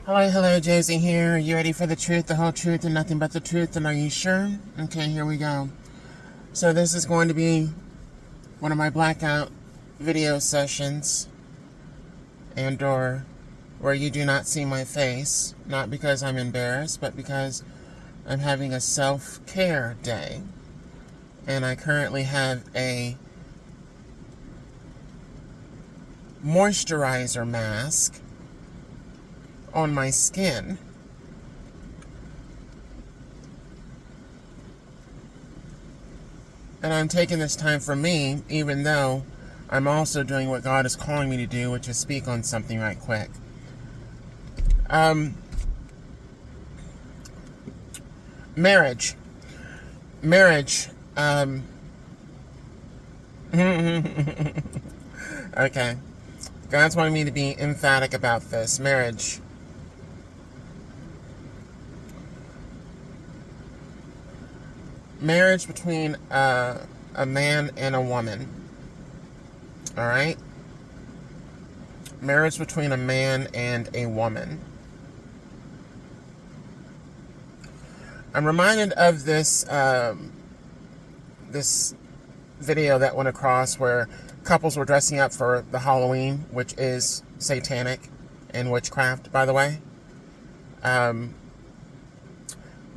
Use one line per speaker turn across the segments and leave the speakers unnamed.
Hello, Josie here. Are you ready for the truth, the whole truth, and nothing but the truth? And are you sure? Okay, here we go. So this is going to be one of my blackout video sessions, and or where you do not see my face, not because I'm embarrassed, but because I'm having a self-care day. And I currently have a moisturizer mask on my skin. And I'm taking this time for me, even though I'm also doing what God is calling me to do, which is speak on something right quick. Marriage. Okay. God's wanting me to be emphatic about this. Marriage. Marriage between a man and a woman. Alright? Marriage between a man and a woman. I'm reminded of this this video that went across where couples were dressing up for the Halloween, which is satanic and witchcraft, by the way.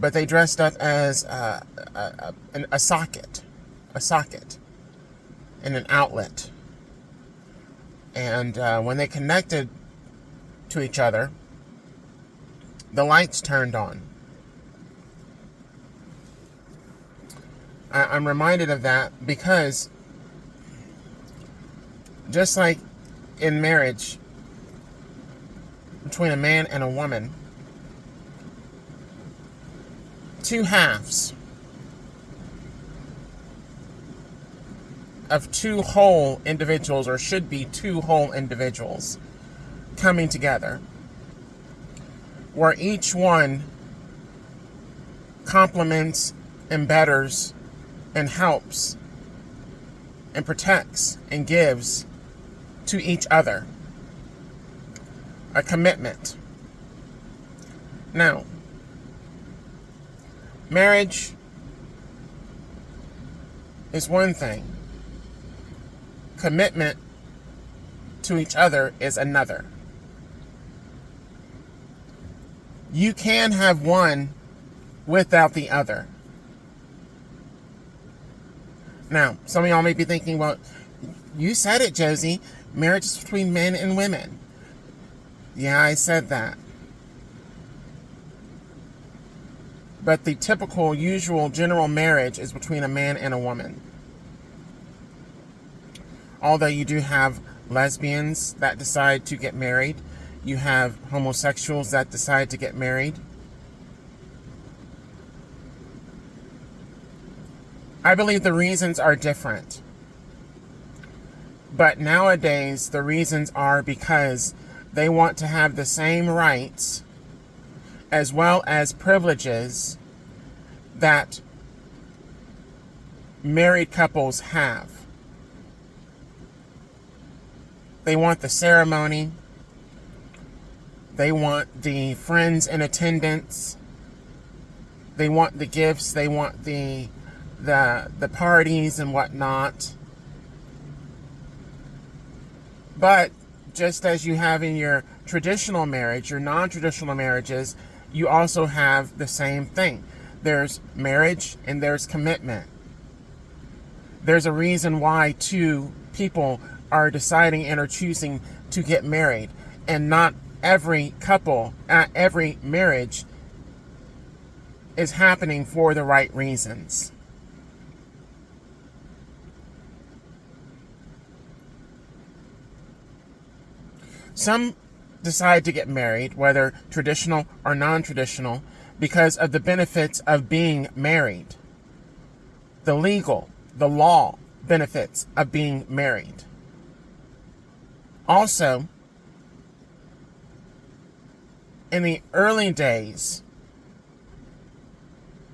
But they dressed up as a socket and an outlet. And when they connected to each other, the lights turned on. I'm reminded of that because just like in marriage between a man and a woman, two halves of two whole individuals, or should be two whole individuals, coming together, where each one complements and betters and helps and protects and gives to each other. A commitment. Now, marriage is one thing. Commitment to each other is another. You can have one without the other. Now, some of y'all may be thinking, well, you said it, Josie. Marriage is between men and women. Yeah, I said that. But the typical, usual, general marriage is between a man and a woman. Although you do have lesbians that decide to get married. You have homosexuals that decide to get married. I believe the reasons are different. But nowadays, the reasons are because they want to have the same rights as well as privileges that married couples have. They want the ceremony. They want the friends in attendance. They want the gifts. They want the parties and whatnot. But just as you have in your traditional marriage, your non-traditional marriages, you also have the same thing. There's marriage and there's commitment. There's a reason why two people are deciding and are choosing to get married. And not every couple, every marriage is happening for the right reasons. Some decide to get married, whether traditional or non-traditional, because of the benefits of being married. The law benefits of being married. Also, in the early days,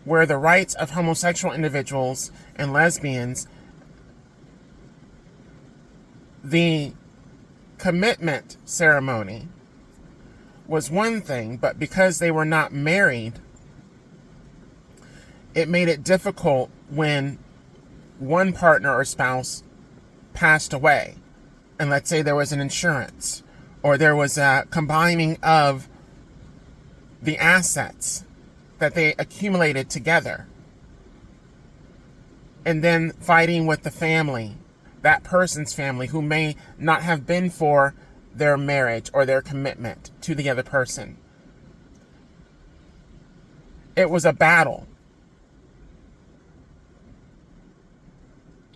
where the rights of homosexual individuals and lesbians, the commitment ceremony was one thing, but because they were not married, it made it difficult when one partner or spouse passed away. And let's say there was an insurance, or there was a combining of the assets that they accumulated together, and then fighting with the family, that person's family, who may not have been for their marriage or their commitment to the other person. It was a battle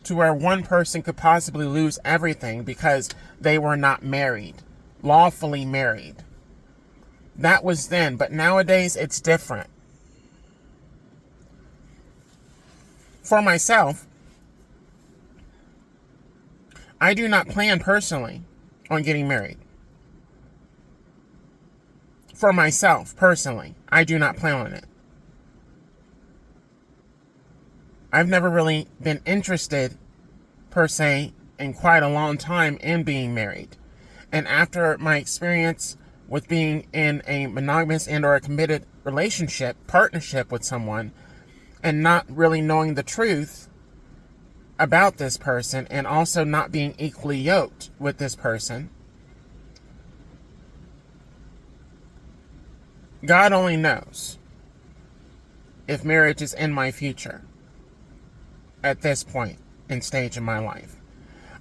to where one person could possibly lose everything because they were not married, lawfully married. That was then, but nowadays it's different. For myself, I do not plan personally on getting married. For myself, personally, I do not plan on it. I've never really been interested, per se, in quite a long time in being married. And after my experience with being in a monogamous and or a committed relationship, partnership with someone, and not really knowing the truth about this person, and also not being equally yoked with this person, God only knows if marriage is in my future at this point and stage in my life.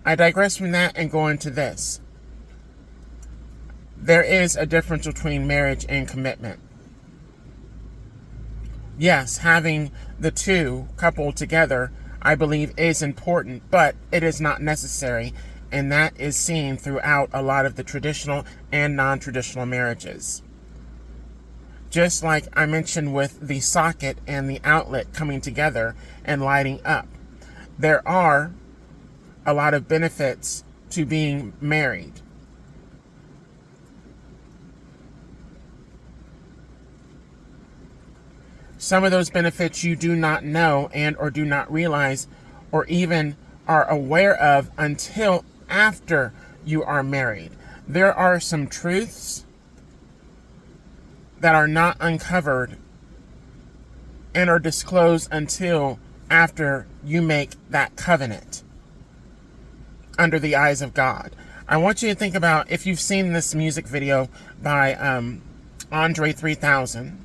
I digress from that and go into this. There is a difference between marriage and commitment. Yes, having the two coupled together, I believe, is important, but it is not necessary, and that is seen throughout a lot of the traditional and non-traditional marriages. Just like I mentioned with the socket and the outlet coming together and lighting up, there are a lot of benefits to being married. Some of those benefits you do not know and or do not realize or even are aware of until after you are married. There are some truths that are not uncovered and are disclosed until after you make that covenant under the eyes of God. I want you to think about, if you've seen this music video by Andre 3000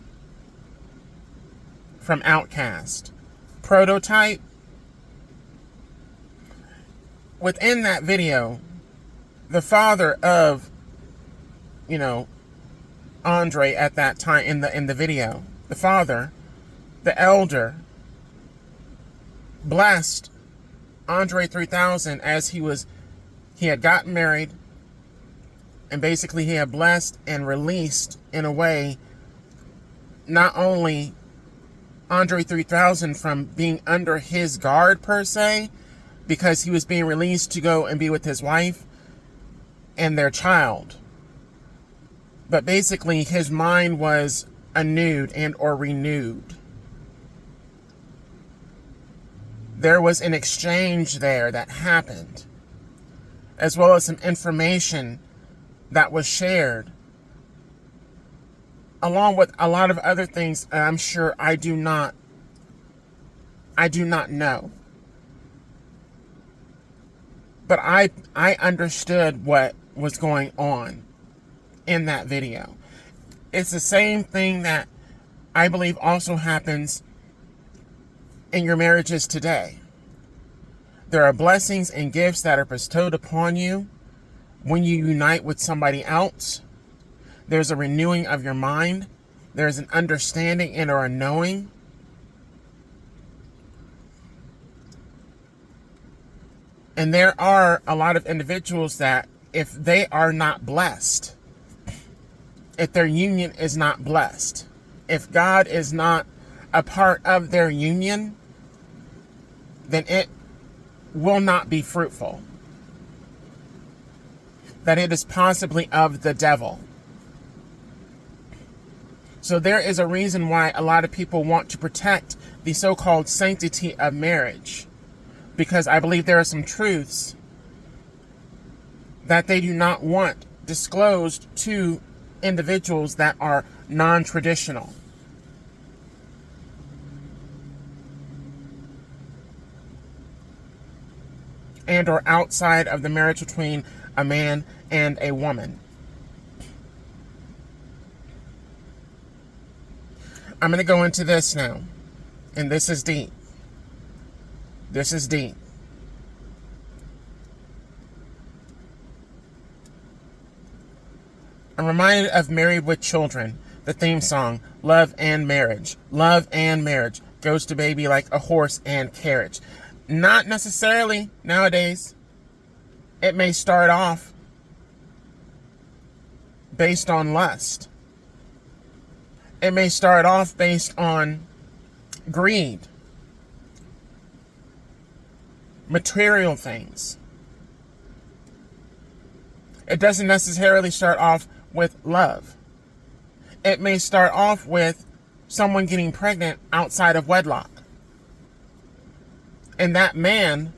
from Outkast, Prototype. Within that video, the father of, Andre at that time in the video, the father, the elder, blessed Andre 3000 as he had gotten married, and basically he had blessed and released in a way not only Andre 3000 from being under his guard per se, because he was being released to go and be with his wife and their child, but basically his mind was anew and or renewed. There was an exchange there that happened, as well as some information that was shared, along with a lot of other things I'm sure I do not know. But I understood what was going on in that video. It's the same thing that I believe also happens in your marriages today. There are blessings and gifts that are bestowed upon you when you unite with somebody else. There's a renewing of your mind. There's an understanding and or a knowing. And there are a lot of individuals that, if they are not blessed, if their union is not blessed, if God is not a part of their union, then it will not be fruitful. That it is possibly of the devil. So there is a reason why a lot of people want to protect the so-called sanctity of marriage, because I believe there are some truths that they do not want disclosed to individuals that are non-traditional. And or outside of the marriage between a man and a woman. I'm going to go into this now. And this is deep. This is deep. I'm reminded of Married with Children, the theme song, Love and Marriage. Love and marriage goes to baby like a horse and carriage. Not necessarily nowadays. It may start off based on lust. It may start off based on greed, material things. It doesn't necessarily start off with love. It may start off with someone getting pregnant outside of wedlock. And that man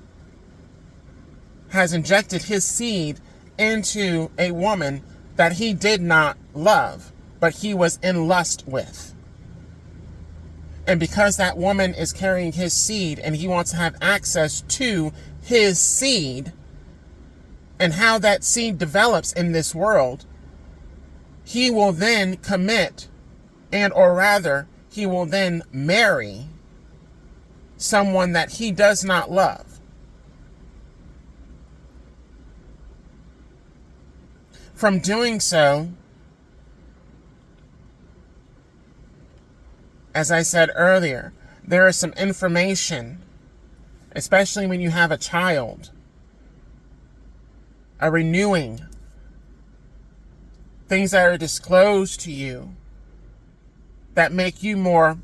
has injected his seed into a woman that he did not love, but he was in lust with. And because that woman is carrying his seed and he wants to have access to his seed and how that seed develops in this world, he will then commit, and or rather, he will then marry someone that he does not love. From doing so, as I said earlier, there is some information, especially when you have a child, a renewing, things that are disclosed to you that make you more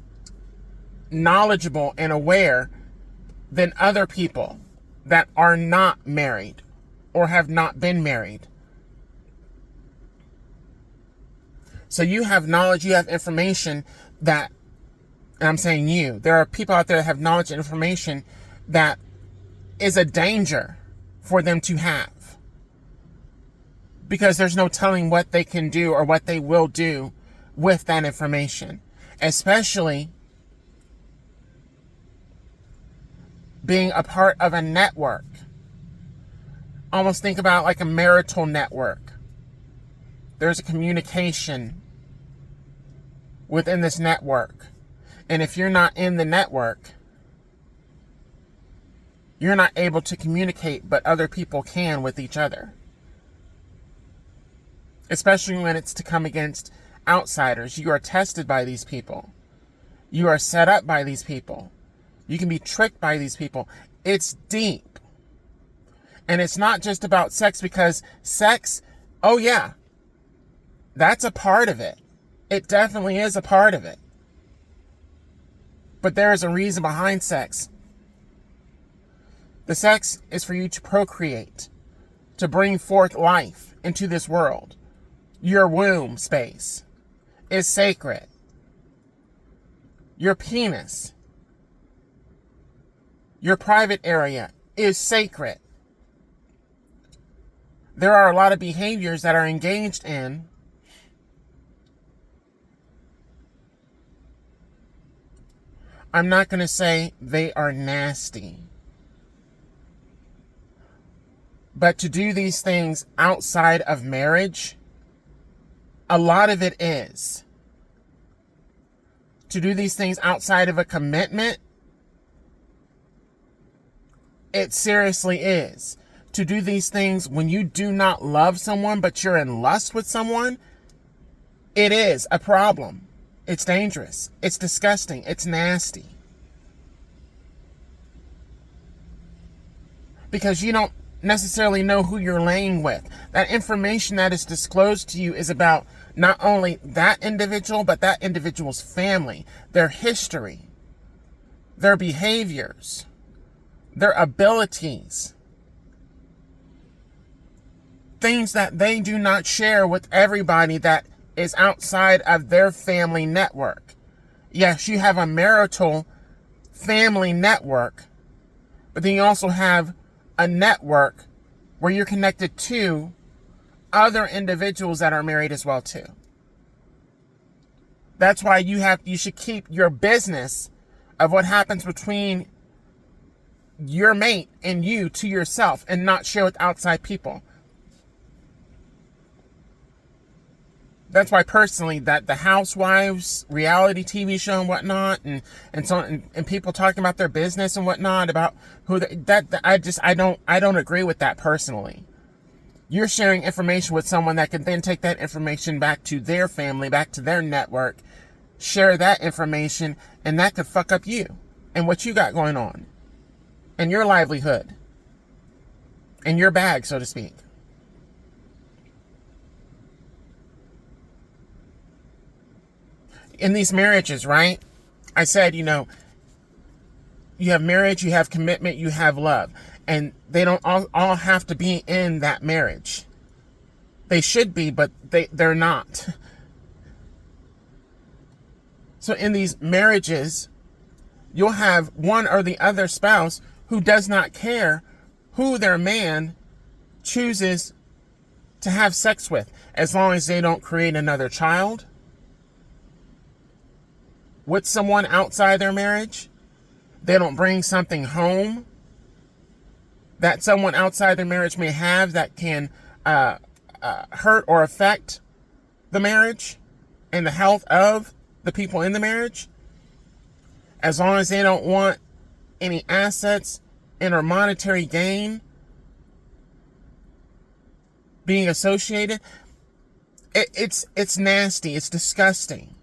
knowledgeable and aware than other people that are not married or have not been married. So you have knowledge, you have information that, and I'm saying you, there are people out there that have knowledge and information that is a danger for them to have. Because there's no telling what they can do or what they will do with that information. Especially being a part of a network. Almost think about like a marital network. There's a communication within this network. And if you're not in the network, you're not able to communicate, but other people can with each other. Especially when it's to come against outsiders. You are tested by these people. You are set up by these people. You can be tricked by these people. It's deep. And it's not just about sex, because sex, oh yeah, that's a part of it. It definitely is a part of it. But there is a reason behind sex. The sex is for you to procreate, to bring forth life into this world. Your womb space is sacred. Your penis, your private area is sacred. There are a lot of behaviors that are engaged in I'm not going to say they are nasty. But to do these things outside of marriage, a lot of it is. To do these things outside of a commitment, it seriously is. To do these things when you do not love someone, but you're in lust with someone, it is a problem. It's dangerous. It's disgusting. It's nasty. Because you don't necessarily know who you're laying with. That information that is disclosed to you is about not only that individual, but that individual's family, their history, their behaviors, their abilities, things that they do not share with everybody that is outside of their family network. Yes, you have a marital family network, but then you also have a network where you're connected to other individuals that are married as well too. That's why you should keep your business of what happens between your mate and you to yourself and not share with outside people. That's why personally that the Housewives reality TV show and whatnot and so on, and people talking about their business and whatnot about who I don't agree with that personally. You're sharing information with someone that can then take that information back to their family, back to their network, share that information, and that could fuck up you and what you got going on and your livelihood and your bag, so to speak. In these marriages, right? I said, you have marriage, you have commitment, you have love. And they don't all have to be in that marriage. They should be, but they're not. So in these marriages, you'll have one or the other spouse who does not care who their man chooses to have sex with, as long as they don't create another child with someone outside their marriage. They don't bring something home that someone outside their marriage may have that can hurt or affect the marriage and the health of the people in the marriage. As long as they don't want any assets and or monetary gain being associated, it's nasty, it's disgusting.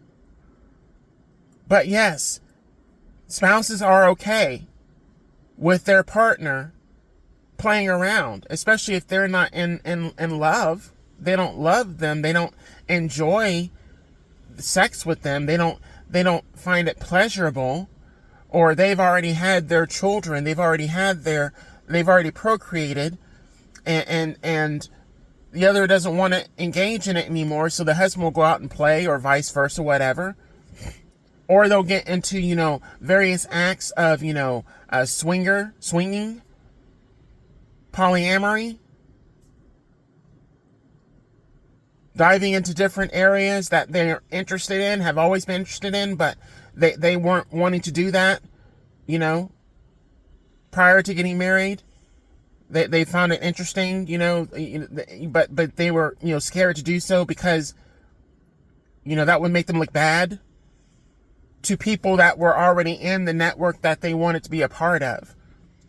But yes, spouses are okay with their partner playing around, especially if they're not in love. They don't love them. They don't enjoy sex with them. They don't find it pleasurable, or they've already had their children. They've already procreated, and the other doesn't want to engage in it anymore. So the husband will go out and play, or vice versa, whatever. Or they'll get into, various acts of, swinging, polyamory, diving into different areas that they're interested in, have always been interested in, but they weren't wanting to do that, prior to getting married. They found it interesting, but they were, scared to do so because, that would make them look bad to people that were already in the network that they wanted to be a part of.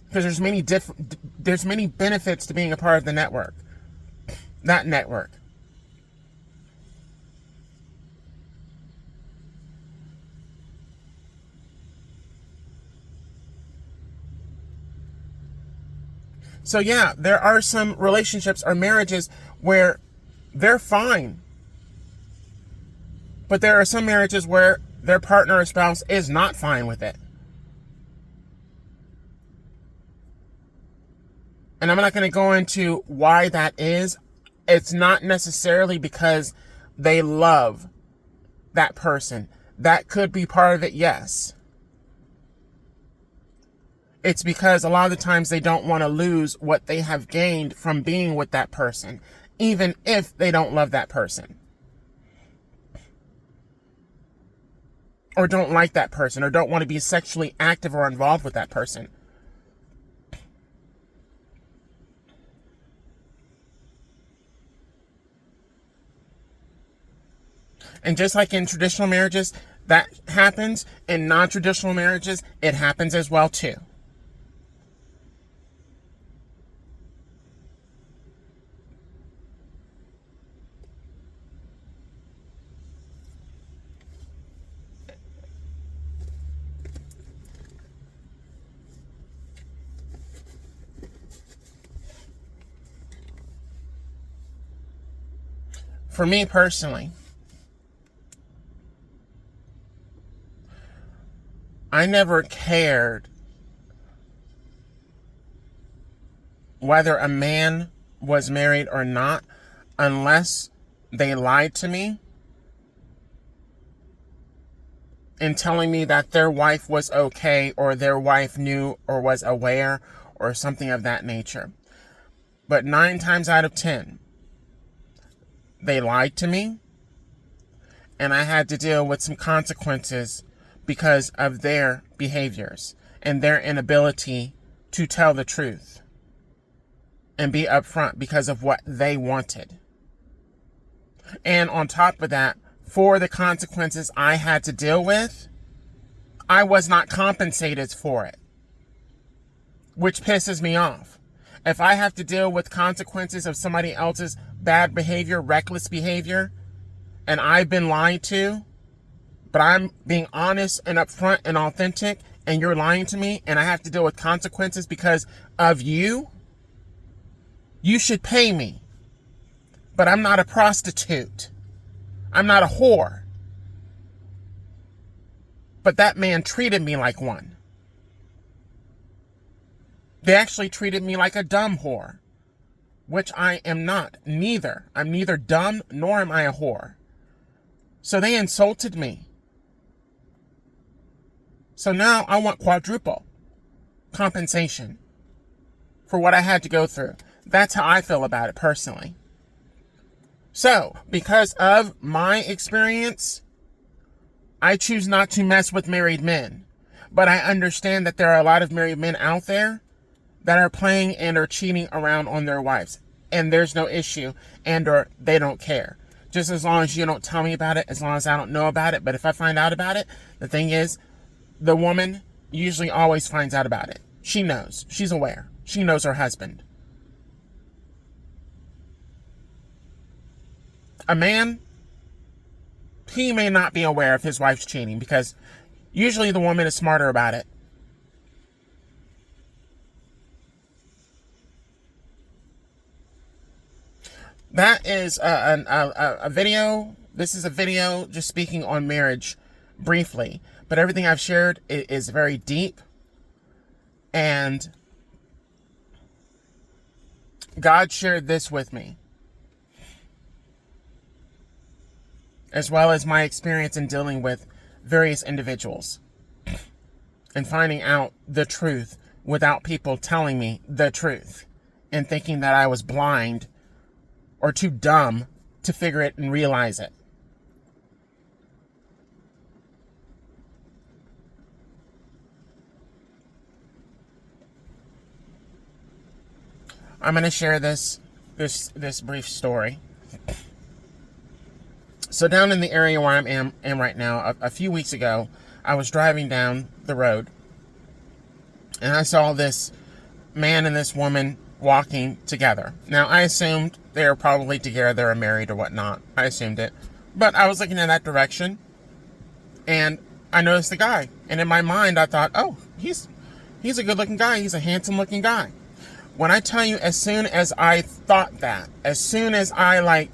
Because there's many benefits to being a part of the network. That network. So yeah, there are some relationships or marriages where they're fine. But there are some marriages where their partner or spouse is not fine with it. And I'm not going to go into why that is. It's not necessarily because they love that person. That could be part of it, yes. It's because a lot of the times they don't want to lose what they have gained from being with that person, even if they don't love that person. Or don't like that person, or don't want to be sexually active or involved with that person. And just like in traditional marriages, that happens. In non-traditional marriages, it happens as well too. For me personally, I never cared whether a man was married or not unless they lied to me in telling me that their wife was okay, or their wife knew or was aware, or something of that nature. But 9 times out of 10, they lied to me, and I had to deal with some consequences because of their behaviors and their inability to tell the truth and be upfront because of what they wanted. And on top of that, for the consequences I had to deal with, I was not compensated for it, which pisses me off. If I have to deal with consequences of somebody else's bad behavior, reckless behavior, and I've been lied to, but I'm being honest and upfront and authentic, and you're lying to me, and I have to deal with consequences because of you, you should pay me. But I'm not a prostitute. I'm not a whore. But that man treated me like one. They actually treated me like a dumb whore, which I am not. Neither. I'm neither dumb nor am I a whore. So they insulted me. So now I want quadruple compensation for what I had to go through. That's how I feel about it personally. So, because of my experience, I choose not to mess with married men. But I understand that there are a lot of married men out there that are playing and are cheating around on their wives. And there's no issue, and or they don't care. Just as long as you don't tell me about it, as long as I don't know about it. But if I find out about it, the thing is, the woman usually always finds out about it. She knows. She's aware. She knows her husband. A man, he may not be aware of his wife's cheating because usually the woman is smarter about it. That is a video. This is a video just speaking on marriage briefly. But everything I've shared is very deep. And God shared this with me, as well as my experience in dealing with various individuals and finding out the truth without people telling me the truth and thinking that I was blind or too dumb to figure it and realize it. I'm going to share this brief story. So down in the area where I am right now, a few weeks ago, I was driving down the road and I saw this man and this woman walking together. Now, I assumed they were probably together or married or whatnot. I assumed it. But I was looking in that direction and I noticed the guy. And in my mind, I thought, oh, he's a good looking guy. He's a handsome looking guy. When I tell you, as soon as I thought that, as soon as I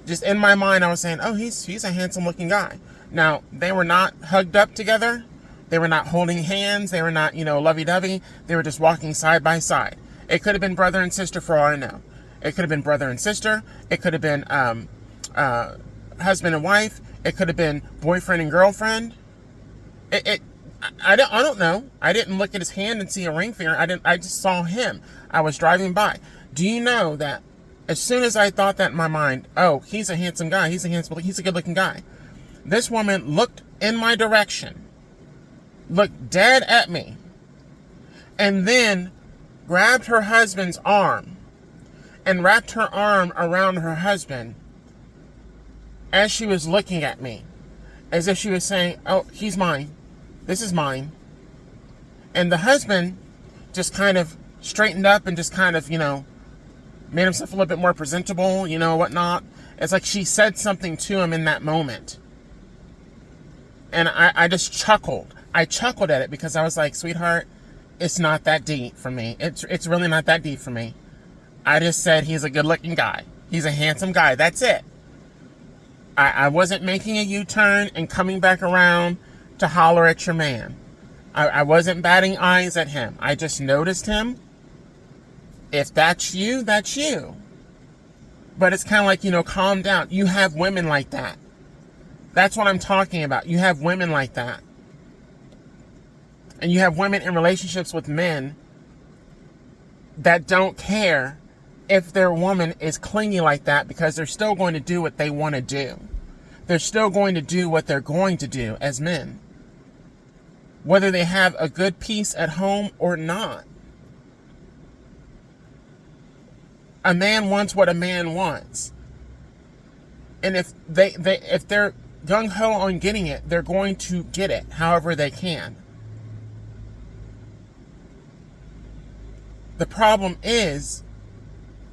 just in my mind, I was saying, oh, he's a handsome looking guy. Now, they were not hugged up together. They were not holding hands. They were not, lovey-dovey. They were just walking side by side. It could have been brother and sister for all I know. It could have been brother and sister. It could have been husband and wife. It could have been boyfriend and girlfriend. I don't know. I didn't look at his hand and see a ring finger. I just saw him. I was driving by. Do you know that as soon as I thought that in my mind, oh, he's a handsome guy. He's a good looking guy. This woman looked in my direction, looked dead at me, and then grabbed her husband's arm and wrapped her arm around her husband as she was looking at me, as if she was saying, oh, he's mine. This is mine. And the husband just kind of straightened up and just kind of, made himself a little bit more presentable, whatnot. It's like she said something to him in that moment. And I just chuckled. I chuckled at it because I was like, sweetheart, it's not that deep for me. It's really not that deep for me. I just said he's a good-looking guy. He's a handsome guy. That's it. I wasn't making a U-turn and coming back around to holler at your man. I wasn't batting eyes at him. I just noticed him. If that's you, that's you. But it's kind of like, calm down. You have women like that. That's what I'm talking about. You have women like that. And you have women in relationships with men that don't care if their woman is clingy like that because they're still going to do what they want to do. they're still going to do what they're going to do as men, whether they have a good peace at home or not. A man wants what a man wants. And if they're gung-ho on getting it, they're going to get it however they can. The problem is,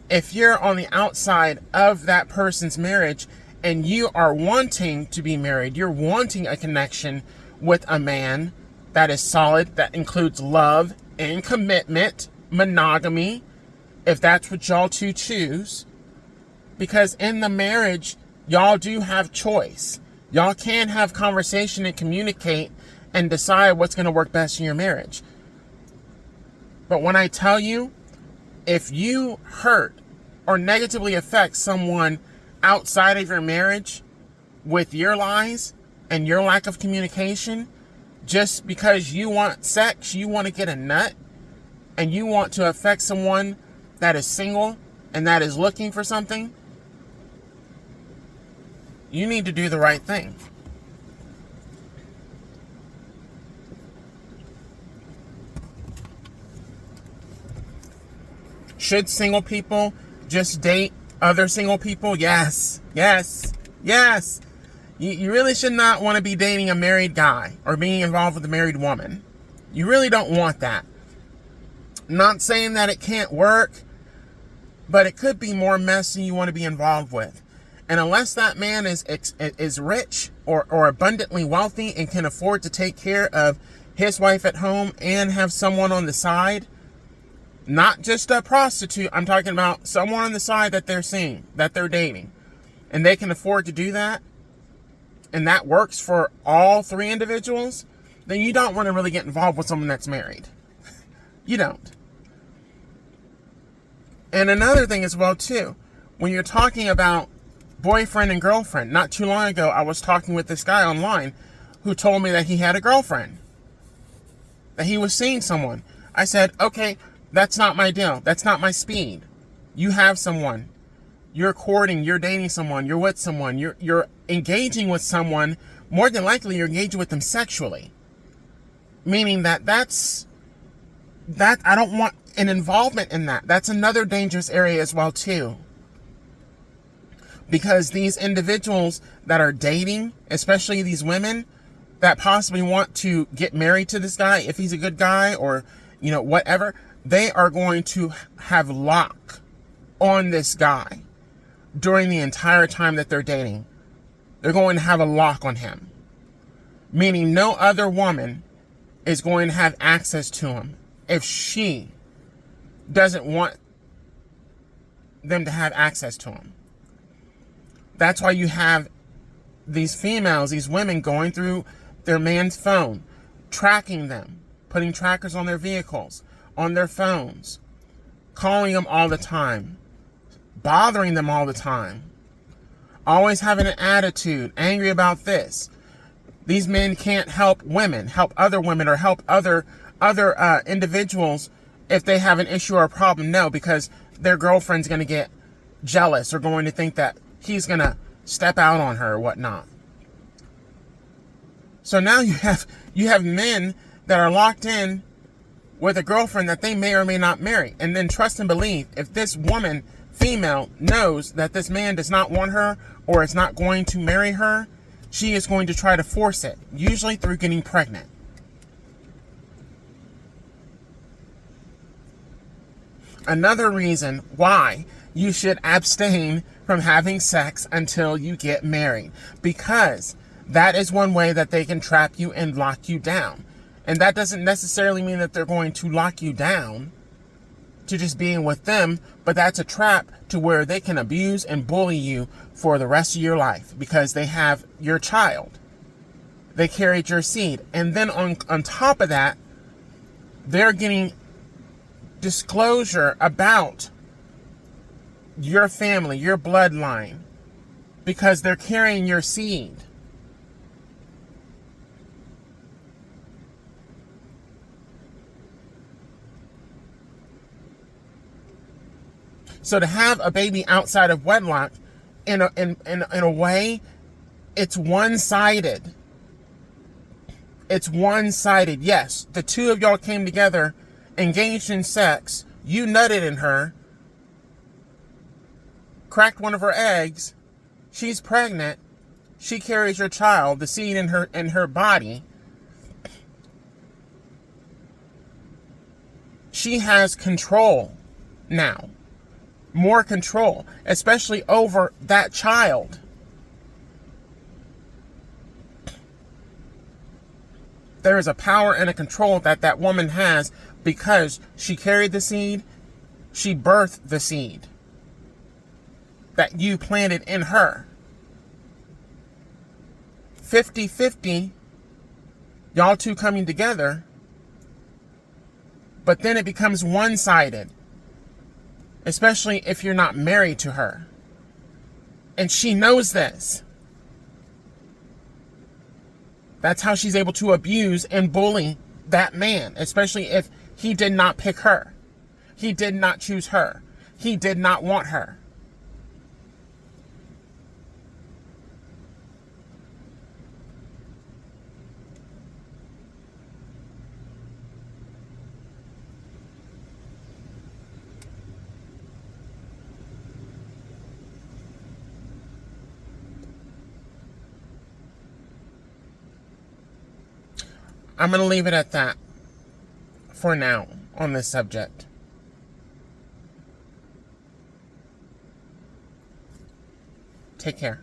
if you're on the outside of that person's marriage and you are wanting to be married, you're wanting a connection with a man that is solid, that includes love and commitment, monogamy, if that's what y'all two choose. Because in the marriage, y'all do have choice. Y'all can have conversation and communicate and decide what's going to work best in your marriage. But when I tell you, if you hurt or negatively affect someone outside of your marriage with your lies and your lack of communication, just because you want sex, you want to get a nut, and you want to affect someone that is single and that is looking for something, you need to do the right thing. Should single people just date other single people? Yes. Yes. Yes. You really should not want to be dating a married guy or being involved with a married woman. You really don't want that. Not saying that it can't work, but it could be more mess than you want to be involved with. And unless that man is rich or abundantly wealthy and can afford to take care of his wife at home and have someone on the side, not just a prostitute, I'm talking about someone on the side that they're seeing, that they're dating, and they can afford to do that, and that works for all three individuals, then you don't want to really get involved with someone that's married. You don't. And another thing as well, too, when you're talking about boyfriend and girlfriend, not too long ago, I was talking with this guy online who told me that he had a girlfriend, that he was seeing someone. I said, okay, that's not my deal. That's not my speed. You have someone. You're courting. You're dating someone. You're with someone. You're engaging with someone. More than likely, you're engaging with them sexually. Meaning that I don't want an involvement in that. That's another dangerous area as well, too. Because these individuals that are dating, especially these women that possibly want to get married to this guy, if he's a good guy or, whatever, they are going to have lock on this guy during the entire time that they're dating. They're going to have a lock on him. Meaning no other woman is going to have access to him if she doesn't want them to have access to him. That's why you have these females, these women going through their man's phone, tracking them, putting trackers on their vehicles, on their phones, calling them all the time, bothering them all the time, always having an attitude, angry about this. These men can't help women, help other women, or help other individuals if they have an issue or a problem. No, because their girlfriend's going to get jealous or going to think that he's going to step out on her or whatnot. So now you have men that are locked in with a girlfriend that they may or may not marry. And then trust and believe, if this woman, female, knows that this man does not want her or is not going to marry her, she is going to try to force it, usually through getting pregnant. Another reason why you should abstain from having sex until you get married, because that is one way that they can trap you and lock you down. And that doesn't necessarily mean that they're going to lock you down to just being with them, but that's a trap to where they can abuse and bully you for the rest of your life because they have your child. They carried your seed. And then on top of that, they're getting disclosure about your family, your bloodline, because they're carrying your seed. So to have a baby outside of wedlock, in a way, It's one-sided. It's one-sided. Yes, the two of y'all came together, engaged in sex. You nutted in her, cracked one of her eggs. She's pregnant. She carries your child, the seed in her body. She has control now. More control, especially over that child. There is a power and a control that woman has because she carried the seed, she birthed the seed that you planted in her. 50-50, y'all two coming together, but then it becomes one-sided, especially if you're not married to her. And she knows this. That's how she's able to abuse and bully that man, especially if he did not pick her. He did not choose her. He did not want her. I'm going to leave it at that for now on this subject. Take care.